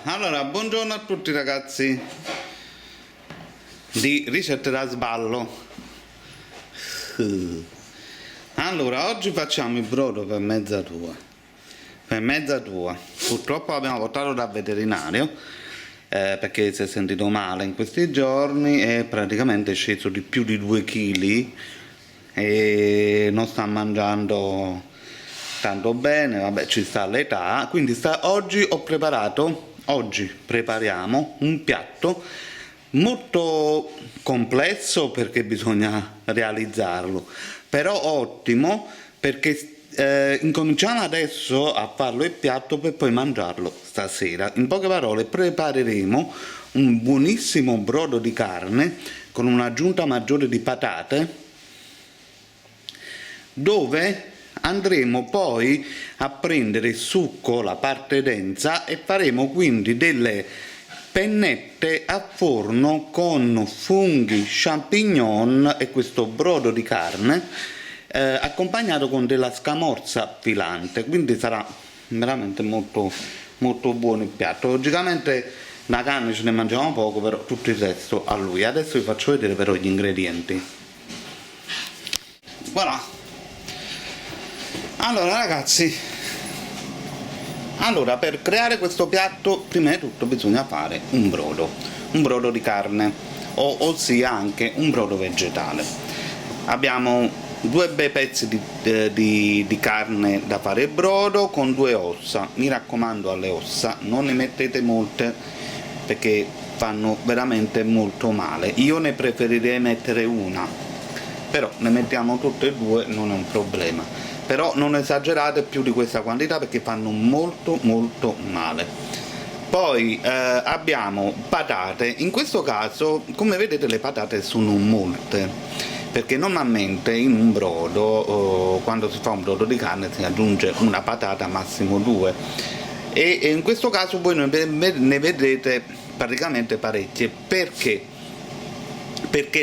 Allora, buongiorno a tutti ragazzi di Ricette da Sballo. Allora, oggi facciamo il brodo per mezza tua. Purtroppo abbiamo portato dal veterinario perché si è sentito male in questi giorni e praticamente è sceso di più di 2 kg e non sta mangiando tanto bene, vabbè, ci sta l'età, quindi oggi prepariamo un piatto molto complesso perché bisogna realizzarlo, però ottimo perché incominciamo adesso a farlo il piatto per poi mangiarlo stasera. In poche parole prepareremo un buonissimo brodo di carne con un'aggiunta maggiore di patate, dove andremo poi a prendere il succo, la parte densa, e faremo quindi delle pennette a forno con funghi, champignon e questo brodo di carne accompagnato con della scamorza filante, quindi sarà veramente molto molto buono il piatto. Logicamente la carne ce ne mangiamo poco, però tutto il resto a lui. Adesso vi faccio vedere però gli ingredienti. Voilà. Allora ragazzi, per creare questo piatto prima di tutto bisogna fare un brodo di carne, ossia anche un brodo vegetale. Abbiamo 2 bei pezzi di carne da fare il brodo con 2 ossa. Mi raccomando, alle ossa non ne mettete molte perché fanno veramente molto male. Io ne preferirei mettere una, però ne mettiamo tutte e 2, non è un problema. Però non esagerate più di questa quantità perché fanno molto molto male. Poi abbiamo patate. In questo caso, come vedete, le patate sono molte, perché normalmente in un brodo, quando si fa un brodo di carne, si aggiunge una patata, massimo 2, e in questo caso voi ne vedrete praticamente parecchie. Perché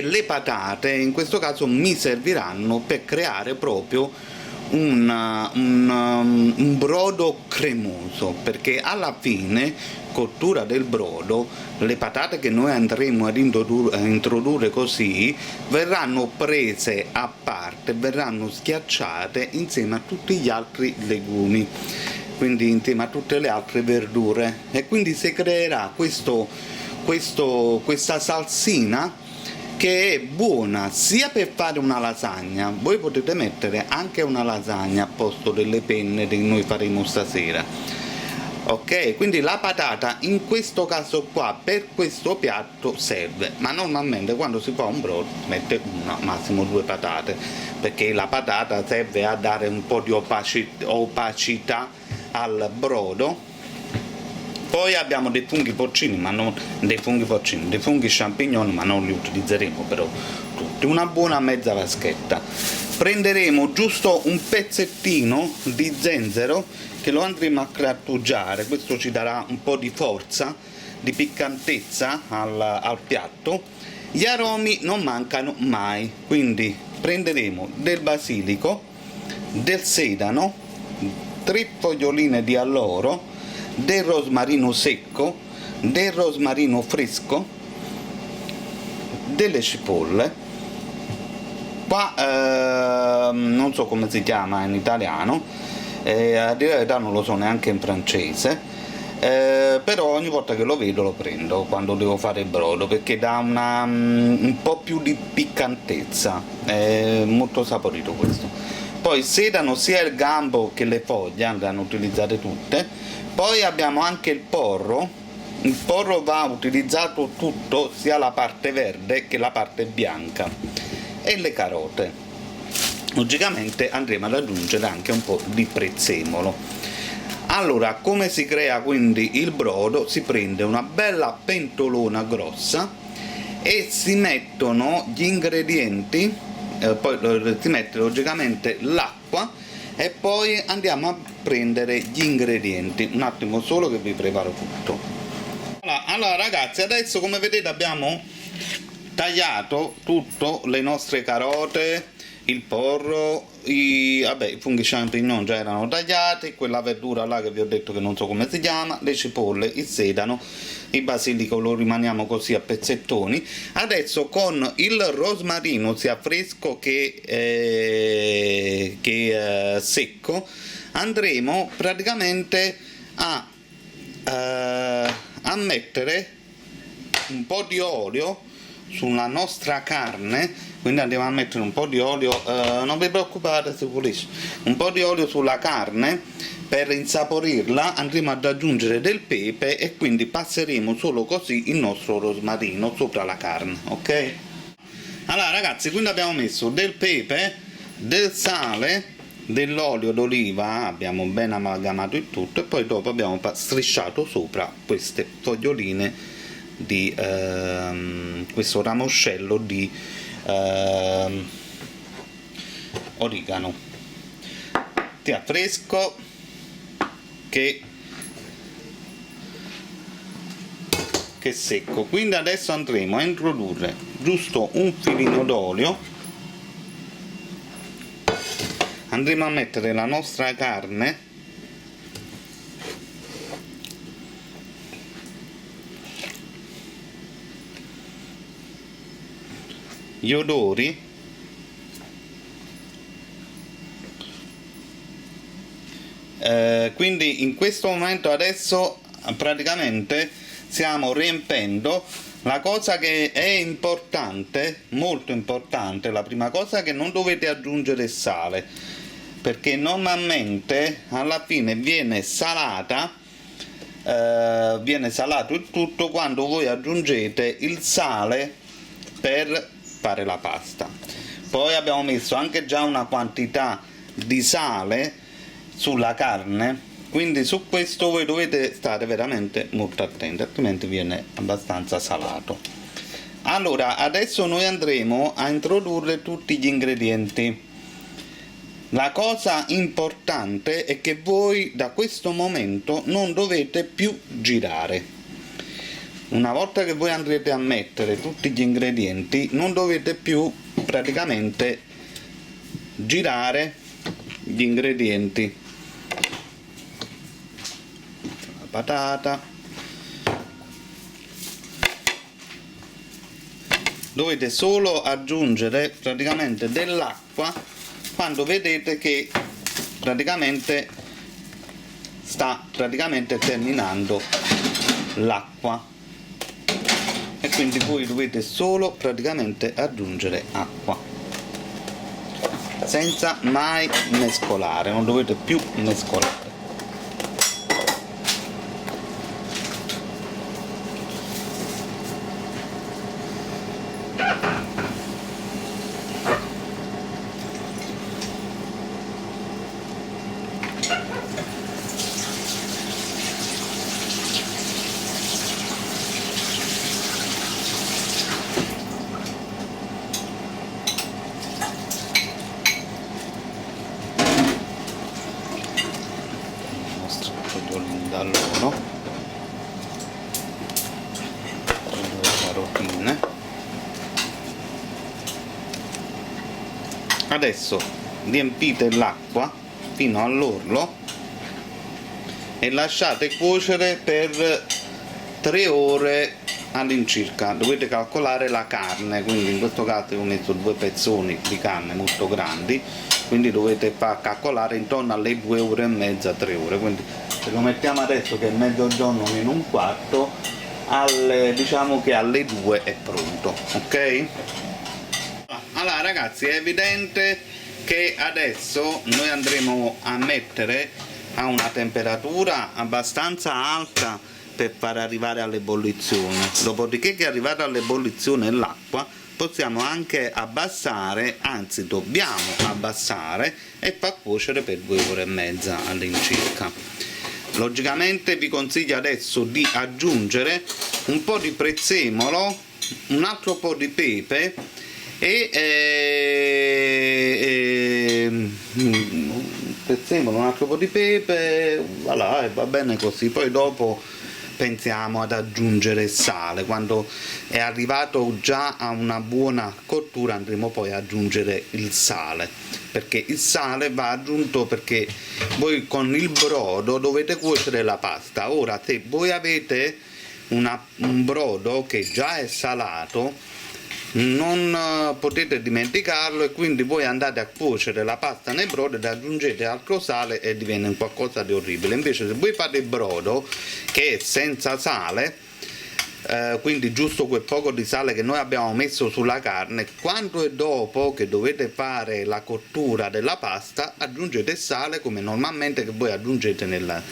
le patate in questo caso mi serviranno per creare proprio un brodo cremoso, perché alla fine cottura del brodo le patate che noi andremo ad introdurre così verranno prese a parte, verranno schiacciate insieme a tutti gli altri legumi, quindi insieme a tutte le altre verdure, e quindi si creerà questa salsina che è buona sia per fare una lasagna. Voi potete mettere anche una lasagna a posto delle penne che noi faremo stasera, ok? Quindi la patata in questo caso qua per questo piatto serve, ma normalmente quando si fa un brodo si mette una, massimo 2 patate, perché la patata serve a dare un po' di opacità al brodo. Poi abbiamo dei funghi porcini, dei funghi champignon, ma non li utilizzeremo però tutti, una buona mezza vaschetta. Prenderemo giusto un pezzettino di zenzero che lo andremo a grattugiare, questo ci darà un po' di forza, di piccantezza al piatto. Gli aromi non mancano mai, quindi prenderemo del basilico, del sedano, 3 foglioline di alloro, del rosmarino secco, del rosmarino fresco, delle cipolle. Qua non so come si chiama in italiano, a dire la verità non lo so neanche in francese, però ogni volta che lo vedo lo prendo quando devo fare il brodo, perché dà un po' più di piccantezza, è molto saporito questo. Poi sedano sia il gambo che le foglie, andranno utilizzate tutte. Poi abbiamo anche il porro va utilizzato tutto, sia la parte verde che la parte bianca, e le carote. Logicamente andremo ad aggiungere anche un po' di prezzemolo. Allora, come si crea quindi il brodo? Si prende una bella pentolona grossa e si mettono gli ingredienti, poi si mette logicamente l'acqua, e poi andiamo a prendere gli ingredienti. Un attimo solo che vi preparo tutto. Allora ragazzi, adesso come vedete abbiamo tagliato tutto, le nostre carote, il porro, vabbè, i funghi champignon già erano tagliati, quella verdura là che vi ho detto che non so come si chiama, le cipolle, il sedano, il basilico lo rimaniamo così a pezzettoni. Adesso con il rosmarino sia fresco che secco andremo praticamente a mettere un po' di olio sulla nostra carne, quindi andiamo a mettere un po' di olio, non vi preoccupate, si pulisce, un po' di olio sulla carne per insaporirla. Andremo ad aggiungere del pepe e quindi passeremo solo così il nostro rosmarino sopra la carne, ok? Allora ragazzi, quindi abbiamo messo del pepe, del sale, dell'olio d'oliva, abbiamo ben amalgamato il tutto e poi dopo abbiamo strisciato sopra queste foglioline di questo ramoscello di origano sia fresco che secco. Quindi adesso andremo a introdurre giusto un filino d'olio, andremo a mettere la nostra carne, gli odori, quindi in questo momento adesso praticamente stiamo riempendo. La cosa che è importante, molto importante, la prima cosa, che non dovete aggiungere sale, perché normalmente alla fine viene salata, viene salato il tutto quando voi aggiungete il sale per fare la pasta. Poi abbiamo messo anche già una quantità di sale sulla carne, quindi su questo voi dovete stare veramente molto attenti, altrimenti viene abbastanza salato. Allora adesso noi andremo a introdurre tutti gli ingredienti. La cosa importante è che voi da questo momento non dovete più girare. Una volta che voi andrete a mettere tutti gli ingredienti non dovete più praticamente girare gli ingredienti. La patata, dovete solo aggiungere praticamente dell'acqua quando vedete che praticamente sta terminando l'acqua, e quindi voi dovete solo praticamente aggiungere acqua senza mai mescolare, non dovete più mescolare. Allora, le carotine. Adesso riempite l'acqua fino all'orlo e lasciate cuocere per 3 ore all'incirca. Dovete calcolare la carne, quindi in questo caso ho messo 2 pezzoni di carne molto grandi, quindi dovete far calcolare intorno alle 2 ore e mezza, 3 ore. Quindi se lo mettiamo adesso che è mezzogiorno meno un quarto, diciamo che alle 2 è pronto, ok? Allora ragazzi, è evidente che adesso noi andremo a mettere a una temperatura abbastanza alta per far arrivare all'ebollizione. Dopodiché che è arrivata all'ebollizione l'acqua, possiamo anche abbassare, anzi dobbiamo abbassare e far cuocere per 2 ore e mezza all'incirca. Logicamente vi consiglio adesso di aggiungere un po' di prezzemolo, un altro po' di pepe prezzemolo, un altro po' di pepe, voilà, e va bene così. Poi dopo pensiamo ad aggiungere sale. Quando è arrivato già a una buona cottura andremo poi ad aggiungere il sale, perché il sale va aggiunto perché voi con il brodo dovete cuocere la pasta. Ora se voi avete un brodo che già è salato non potete dimenticarlo, e quindi voi andate a cuocere la pasta nel brodo ed aggiungete altro sale e diviene un qualcosa di orribile. Invece se voi fate il brodo che è senza sale, quindi giusto quel poco di sale che noi abbiamo messo sulla carne, quando è dopo che dovete fare la cottura della pasta aggiungete sale come normalmente che voi aggiungete nella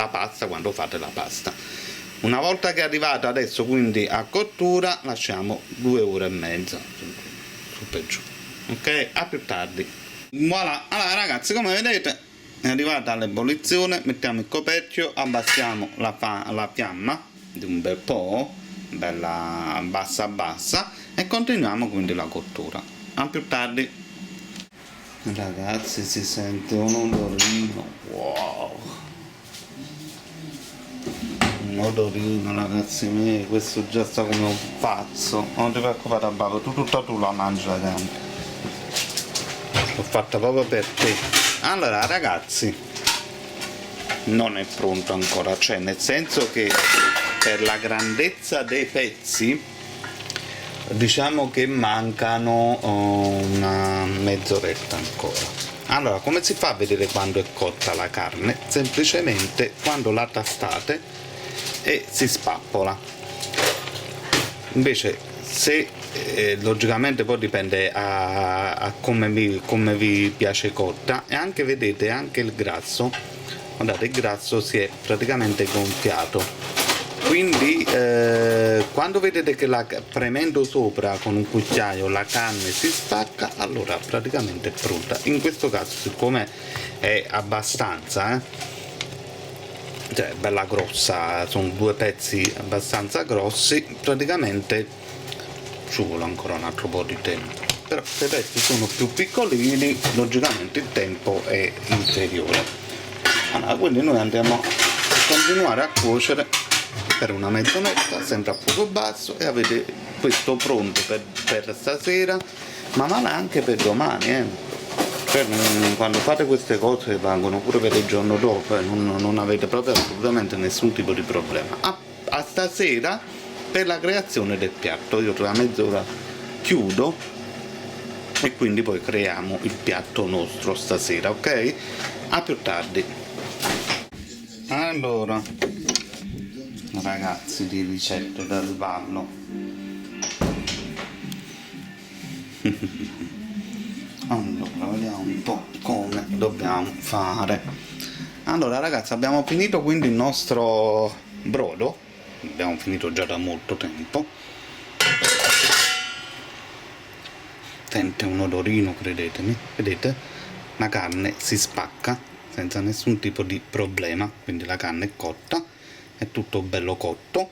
pasta quando fate la pasta. Una volta che è arrivato adesso quindi a cottura lasciamo 2 ore e mezza su per giù, ok? A più tardi. Voilà, allora ragazzi, come vedete è arrivata all'ebollizione, mettiamo il coperchio, abbassiamo la fiamma di un bel po', bella bassa e continuiamo quindi la cottura. A più tardi. Ragazzi, si sente un odorino, wow, un odorino, ragazzi miei, questo già sta come un pazzo. Non ti preoccupare, Babbo, tu la mangi la carne, l'ho fatta proprio per te. Allora ragazzi, non è pronto ancora, cioè nel senso che per la grandezza dei pezzi diciamo che mancano una mezz'oretta ancora. Allora, come si fa a vedere quando è cotta la carne? Semplicemente quando la tastate e si spappola. Invece se logicamente poi dipende a come vi piace cotta, e anche vedete anche il grasso, guardate, il grasso si è praticamente gonfiato. Quindi quando vedete che premendo sopra con un cucchiaio la carne si spacca, allora praticamente è pronta. In questo caso, siccome è abbastanza cioè bella grossa, sono 2 pezzi abbastanza grossi, praticamente ci vuole ancora un altro po' di tempo. Però se i pezzi sono più piccolini logicamente il tempo è inferiore. Allora, quindi noi andiamo a continuare a cuocere per una mezz'oretta sempre a fuoco basso, e avete questo pronto per stasera, ma vale anche per domani, Cioè, quando fate queste cose valgono pure per il giorno dopo, non avete proprio assolutamente nessun tipo di problema. A stasera per la creazione del piatto, io tra mezz'ora chiudo e quindi poi creiamo il piatto nostro stasera, ok? A più tardi. Allora ragazzi, di ricette da sballo. Allora vediamo un po' come dobbiamo fare. Allora ragazzi, abbiamo finito quindi il nostro brodo, abbiamo finito già da molto tempo. Sente un odorino, credetemi, vedete? La carne si spacca senza nessun tipo di problema, quindi la carne è cotta, è tutto bello cotto.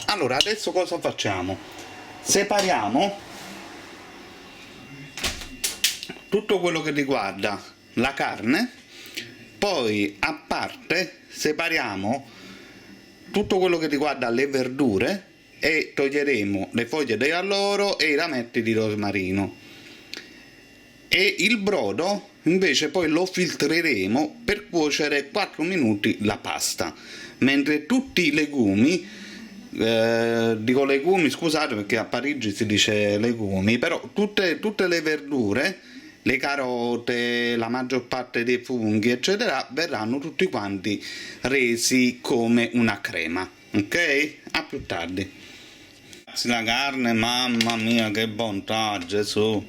Allora adesso cosa facciamo? Separiamo tutto quello che riguarda la carne, poi a parte separiamo tutto quello che riguarda le verdure e toglieremo le foglie di alloro e i rametti di rosmarino, e il brodo invece poi lo filtreremo per cuocere 4 minuti la pasta, mentre tutti i legumi, dico legumi, scusate perché a Parigi si dice legumi, però tutte le verdure, le carote, la maggior parte dei funghi eccetera, verranno tutti quanti resi come una crema, ok? A più tardi. La carne, mamma mia che bontà, Gesù,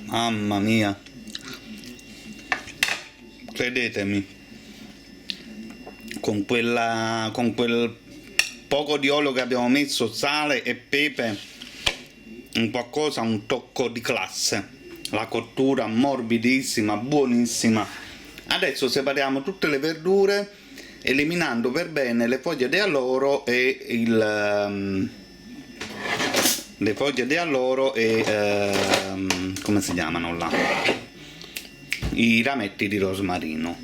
mamma mia, credetemi, con quel poco di olio che abbiamo messo, sale e pepe, un tocco di classe, la cottura morbidissima, buonissima. Adesso separiamo tutte le verdure eliminando per bene le foglie di alloro e come si chiamano là? I rametti di rosmarino.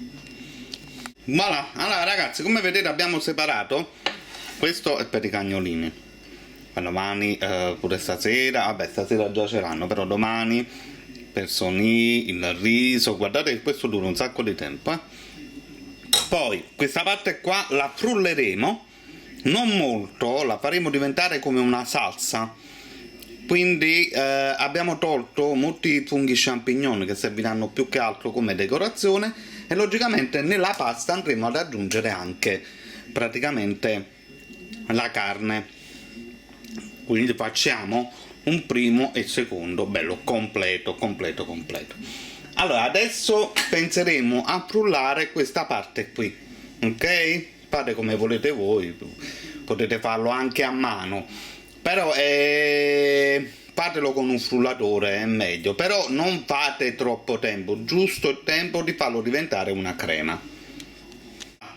Voilà, allora ragazzi, come vedete abbiamo separato. Questo è per i cagnolini. Ma domani, pure stasera, vabbè stasera già ce l'hanno, però domani per Sonì, il riso, guardate che questo dura un sacco di tempo. Poi questa parte qua la frulleremo, non molto, la faremo diventare come una salsa. Quindi abbiamo tolto molti funghi champignon che serviranno più che altro come decorazione, e logicamente nella pasta andremo ad aggiungere anche praticamente la carne. Quindi facciamo un primo e secondo bello completo. Allora adesso penseremo a frullare questa parte qui, ok? Fate come volete voi, potete farlo anche a mano, però fatelo con un frullatore, è meglio, però non fate troppo tempo, giusto il tempo di farlo diventare una crema.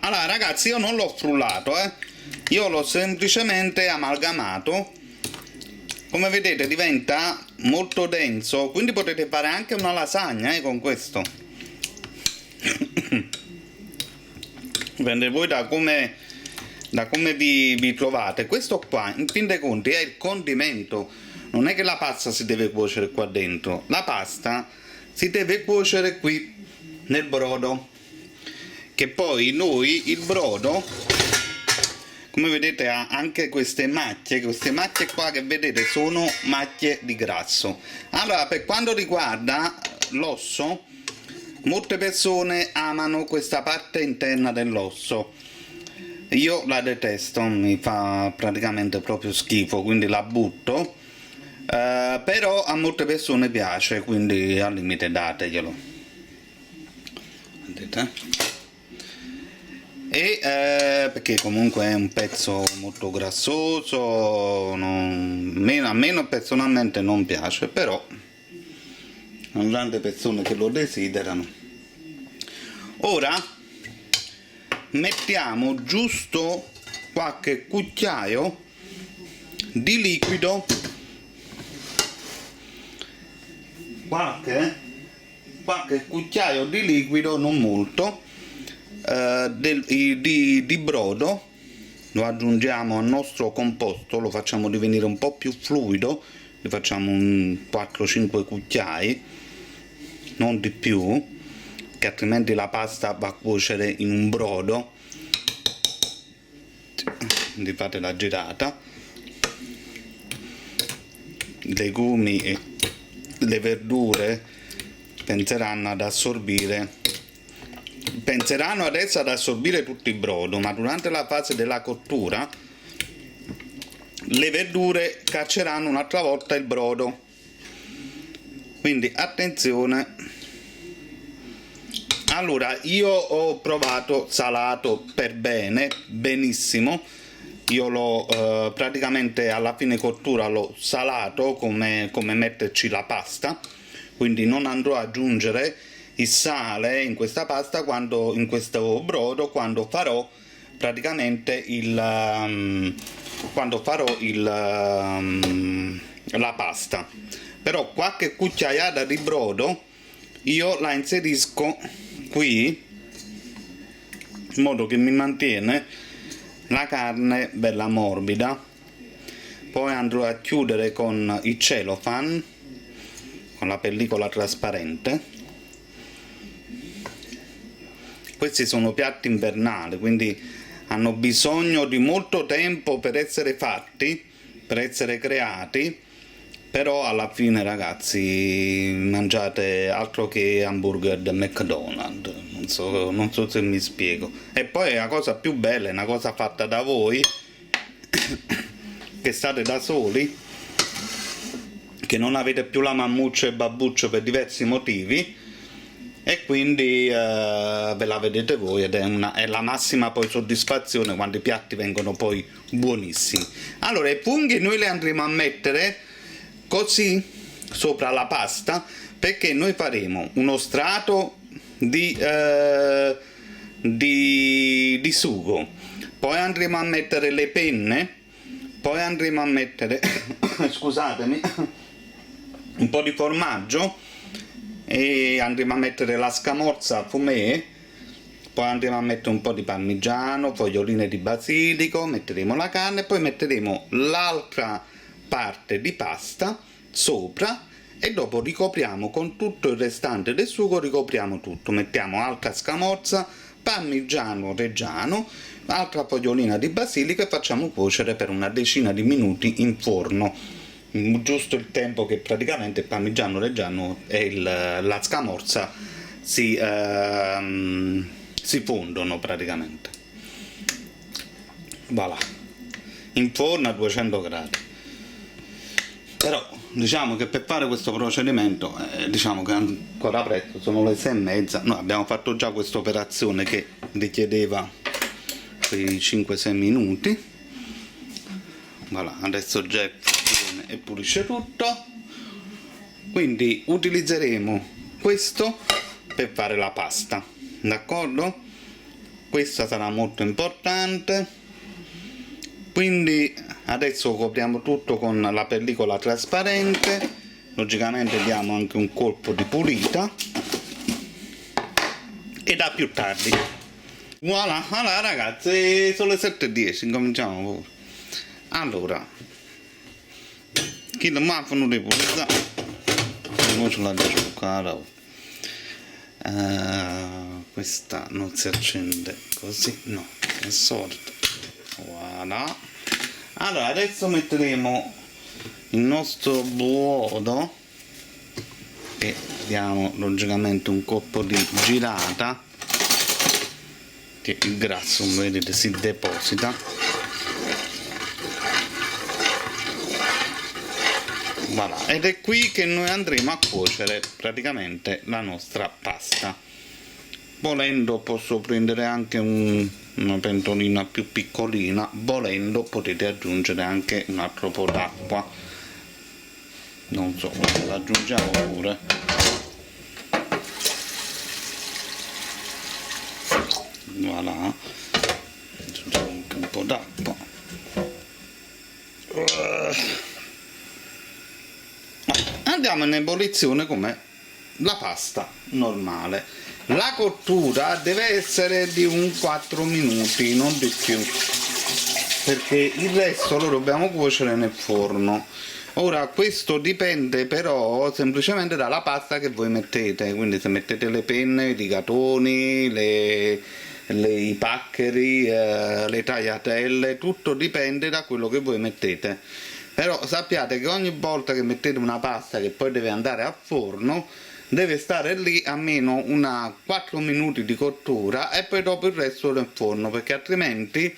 Allora ragazzi, io non l'ho frullato, io l'ho semplicemente amalgamato. Come vedete diventa molto denso, quindi potete fare anche una lasagna con questo. Dipende voi da come vi trovate. Questo qua in fin dei conti è il condimento, non è che la pasta si deve cuocere qua dentro, la pasta si deve cuocere qui nel brodo, che poi noi il brodo, come vedete, ha anche queste macchie qua che vedete sono macchie di grasso. Allora, per quanto riguarda l'osso, molte persone amano questa parte interna dell'osso, io la detesto, mi fa praticamente proprio schifo, quindi la butto, però a molte persone piace, quindi al limite dateglielo. Vedete? E perché comunque è un pezzo molto grassoso, a me personalmente non piace, però sono tante persone che lo desiderano. Ora mettiamo giusto qualche cucchiaio di liquido, qualche cucchiaio di liquido, non molto, di brodo. Lo aggiungiamo al nostro composto, lo facciamo divenire un po' più fluido, ne facciamo un 4-5 cucchiai, non di più, che altrimenti la pasta va a cuocere in un brodo. Quindi fate la girata. I legumi e le verdure penseranno adesso ad assorbire tutto il brodo, ma durante la fase della cottura le verdure cacceranno un'altra volta il brodo, quindi attenzione. Allora, io ho provato salato per benissimo, io l'ho praticamente alla fine cottura l'ho salato come metterci la pasta, quindi non andrò ad aggiungere il sale in questa pasta, in questo brodo, quando farò praticamente la pasta. Però qualche cucchiaiata di brodo io la inserisco qui, in modo che mi mantiene la carne bella morbida. Poi andrò a chiudere con il cellophane, con la pellicola trasparente. Questi sono piatti invernali, quindi hanno bisogno di molto tempo per essere fatti, per essere creati, però alla fine ragazzi mangiate altro che hamburger del McDonald's, non so se mi spiego. E poi la cosa più bella è una cosa fatta da voi che state da soli, che non avete più la mammuccia e il babbuccio per diversi motivi, e quindi ve la vedete voi, ed è la massima poi soddisfazione quando i piatti vengono poi buonissimi. Allora i funghi noi li andremo a mettere così sopra la pasta, perché noi faremo uno strato di sugo, poi andremo a mettere le penne, poi andremo a mettere scusatemi, un po' di formaggio, e andremo a mettere la scamorza fumé, poi andremo a mettere un po' di parmigiano, foglioline di basilico, metteremo la carne e poi metteremo l'altra parte di pasta sopra e dopo ricopriamo con tutto il restante del sugo, ricopriamo tutto, mettiamo altra scamorza, parmigiano reggiano, altra fogliolina di basilico e facciamo cuocere per una decina di minuti in forno, giusto il tempo che praticamente il parmigiano reggiano e la scamorza si fondono praticamente. Voilà, in forno a 200 gradi. Però diciamo che per fare questo procedimento diciamo che è ancora presto, sono le 6:30. Noi abbiamo fatto già questa operazione che richiedeva quei 5-6 minuti. Voilà, adesso Jeff viene e pulisce tutto, quindi utilizzeremo questo per fare la pasta, d'accordo? Questa sarà molto importante, quindi adesso copriamo tutto con la pellicola trasparente, logicamente diamo anche un colpo di pulita e da più tardi. Voilà, allora ragazzi, sono le 7:10, incominciamo pure. Allora, chi non mi ha fatto di pulizia, non ce l'ha giocata. Questa non si accende così, no, è solito. Voilà. Allora adesso metteremo il nostro brodo e diamo logicamente un colpo di girata che il grasso, vedete, si deposita. Voilà. Ed è qui che noi andremo a cuocere praticamente la nostra pasta. Volendo posso prendere anche una pentolina più piccolina, volendo potete aggiungere anche un altro po' d'acqua, non so, l'aggiungiamo pure. Voilà, aggiungiamo anche un po' d'acqua. Andiamo in ebollizione come la pasta normale. La cottura deve essere di un 4 minuti, non di più, perché il resto lo dobbiamo cuocere nel forno. Ora questo dipende però semplicemente dalla pasta che voi mettete, quindi se mettete le penne, i rigatoni, i paccheri, le tagliatelle, tutto dipende da quello che voi mettete. Però sappiate che ogni volta che mettete una pasta che poi deve andare a forno deve stare lì almeno una 4 minuti di cottura e poi dopo il resto nel forno, perché altrimenti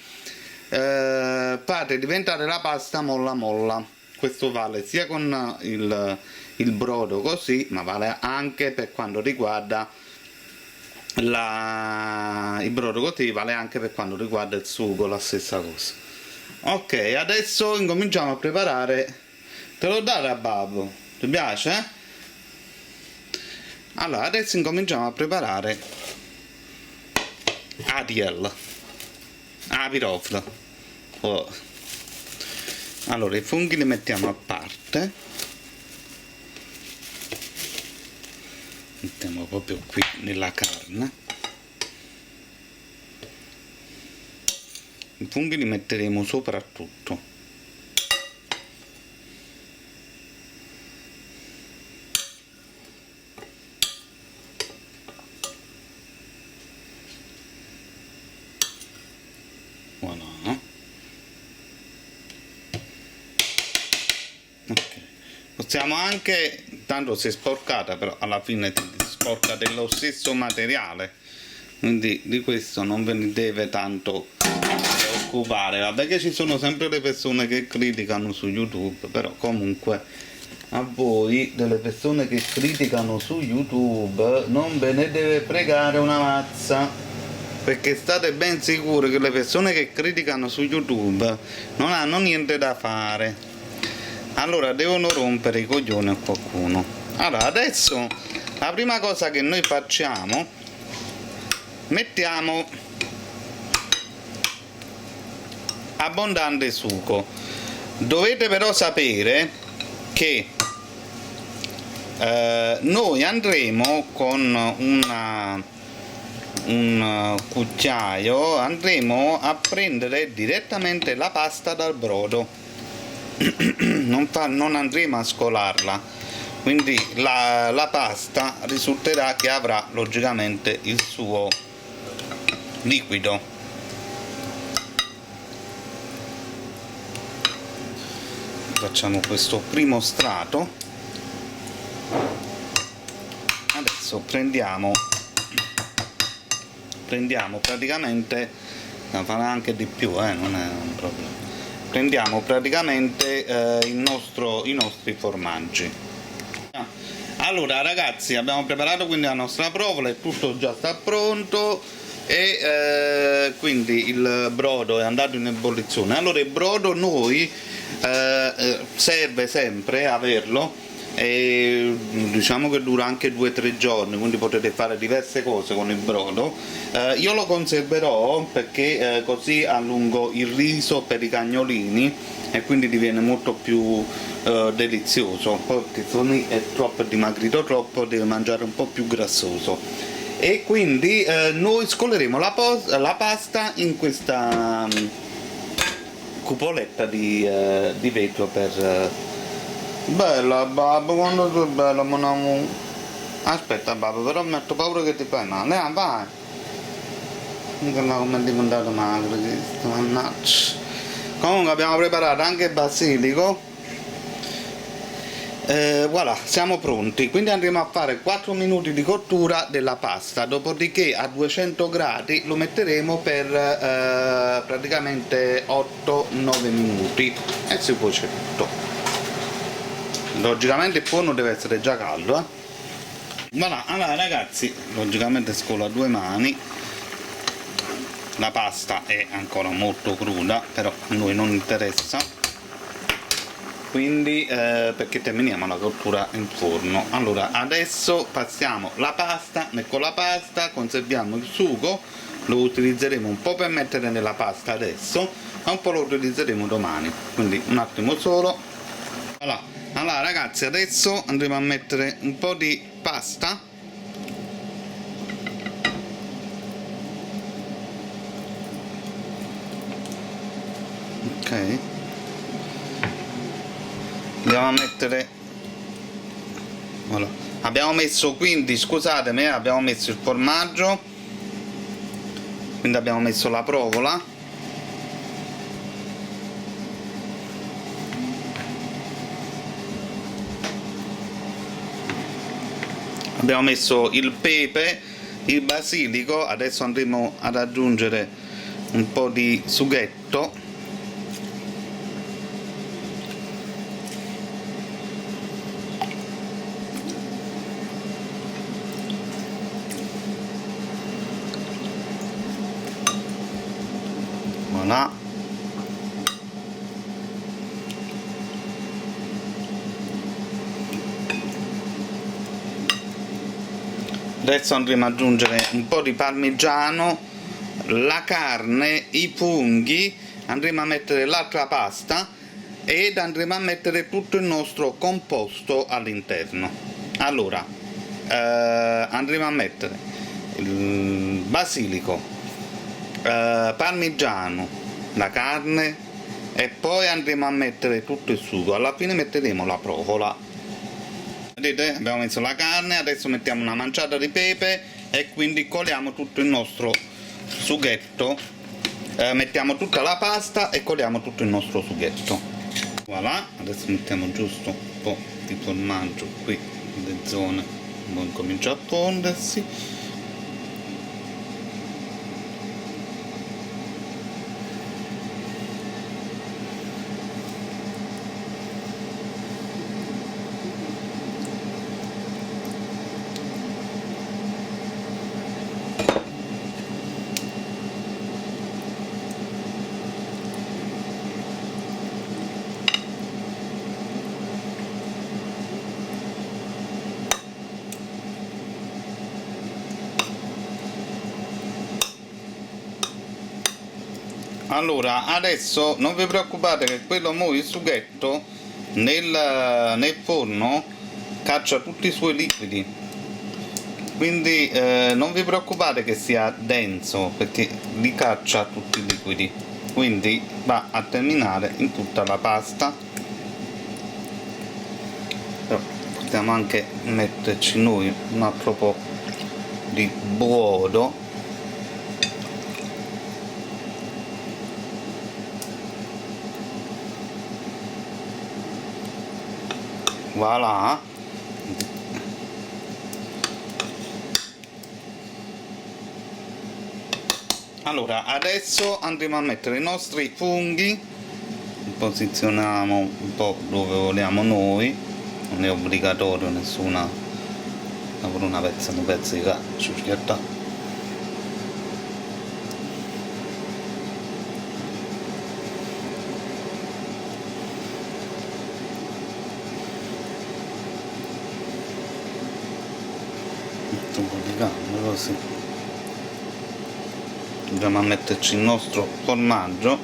fate diventare la pasta molla molla. Questo vale sia con il brodo così, ma vale anche per quanto riguarda il brodo così, vale anche per quanto riguarda il sugo, la stessa cosa. Ok, adesso incominciamo a preparare. Te lo dare a babbo? Ti piace? Allora, adesso incominciamo a preparare Ariel, pirofila. Oh. Allora, i funghi li mettiamo a parte, mettiamo proprio qui nella carne. I funghi li metteremo soprattutto. Voilà. Ok, possiamo anche, tanto si è sporcata, però alla fine si sporca dello stesso materiale, quindi di questo non ve ne deve tanto preoccupare. Vabbè che ci sono sempre le persone che criticano su YouTube, però comunque a voi delle persone che criticano su YouTube non ve ne deve fregare una mazza, perché state ben sicuri che le persone che criticano su YouTube non hanno niente da fare, allora devono rompere i coglioni a qualcuno. Allora adesso la prima cosa che noi facciamo, mettiamo abbondante sugo. Dovete però sapere che noi andremo con un cucchiaio andremo a prendere direttamente la pasta dal brodo. Non andremo a scolarla, quindi la pasta risulterà che avrà logicamente il suo liquido. Facciamo questo primo strato. Adesso prendiamo praticamente, farà anche di più, non è un problema. Prendiamo praticamente i nostri formaggi. Allora ragazzi, abbiamo preparato quindi la nostra provola e tutto già sta pronto, e quindi il brodo è andato in ebollizione. Allora il brodo noi serve sempre averlo, e diciamo che dura anche 2-3 giorni, quindi potete fare diverse cose con il brodo. Io lo conserverò perché così allungo il riso per i cagnolini e quindi diviene molto più delizioso. Perché se è troppo dimagrito troppo, deve mangiare un po' più grassoso. E quindi noi scoleremo la pasta in questa cupoletta di vetro per bella babbo, quando tu è bella, aspetta babbo, però metto paura che ti fai male, vai, guarda come è diventato magro questo, mannaggia. Comunque abbiamo preparato anche il basilico, voilà, siamo pronti. Quindi andremo a fare 4 minuti di cottura della pasta, dopodiché a 200 gradi lo metteremo per praticamente 8-9 minuti e si cuoce tutto. Logicamente il forno deve essere già caldo, Voilà, allora ragazzi, logicamente scolo a 2 mani. La pasta è ancora molto cruda, però a noi non interessa, quindi perché terminiamo la cottura in forno. Allora adesso passiamo la pasta, con la pasta conserviamo il sugo, lo utilizzeremo un po' per mettere nella pasta adesso, ma un po' lo utilizzeremo domani, quindi un attimo solo. Voilà. Allora ragazzi, adesso andremo a mettere un po' di pasta, ok, andiamo a mettere, voilà. Abbiamo messo, quindi scusatemi, abbiamo messo il formaggio, quindi abbiamo messo la provola, abbiamo messo il pepe, il basilico. Adesso andremo ad aggiungere un po' di sughetto, voilà. Adesso andremo ad aggiungere un po' di parmigiano, la carne, i funghi, andremo a mettere l'altra pasta ed andremo a mettere tutto il nostro composto all'interno. Allora andremo a mettere il basilico, parmigiano, la carne, e poi andremo a mettere tutto il sugo. Alla fine metteremo la provola. Vedete, abbiamo messo la carne, adesso mettiamo una manciata di pepe e quindi coliamo tutto il nostro sughetto, mettiamo tutta la pasta e coliamo tutto il nostro sughetto. Voilà, adesso mettiamo giusto un po' di formaggio qui nelle zone, poi comincia a fondersi. Allora adesso non vi preoccupate che quello il sughetto nel forno caccia tutti i suoi liquidi, quindi non vi preoccupate che sia denso, perché li caccia tutti i liquidi, quindi va a terminare in tutta la pasta. Però possiamo anche metterci noi un altro po' di brodo, voilà. Allora adesso andremo a mettere i nostri funghi, li posizioniamo un po' dove vogliamo noi, non è obbligatorio nessuna, per una pezza di sciuschietta. Un po' di carne così. Andiamo a metterci il nostro formaggio,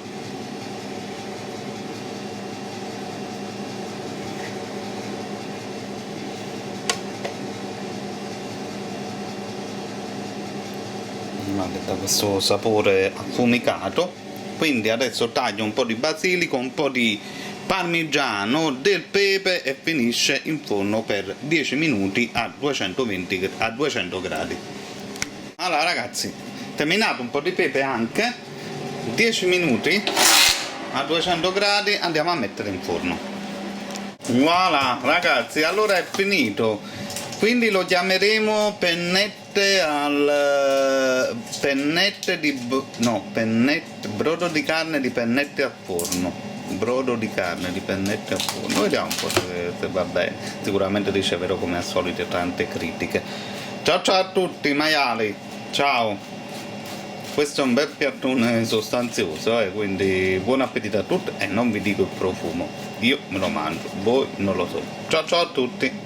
che dà questo sapore affumicato. Quindi adesso taglio un po' di basilico, un po' di parmigiano, del pepe e finisce in forno per 10 minuti a 200 gradi. Allora ragazzi, terminato un po' di pepe anche, 10 minuti a 200 gradi, andiamo a mettere in forno. Voilà ragazzi, allora è finito, quindi lo chiameremo brodo di carne di pennette al forno. Brodo di carne di pennette al forno, vediamo un po' se va bene. Sicuramente riceverò come al solito tante critiche. Ciao ciao a tutti maiali, ciao. Questo è un bel piattone sostanzioso, quindi buon appetito a tutti e non vi dico il profumo, io me lo mangio, voi non lo so. Ciao ciao a tutti.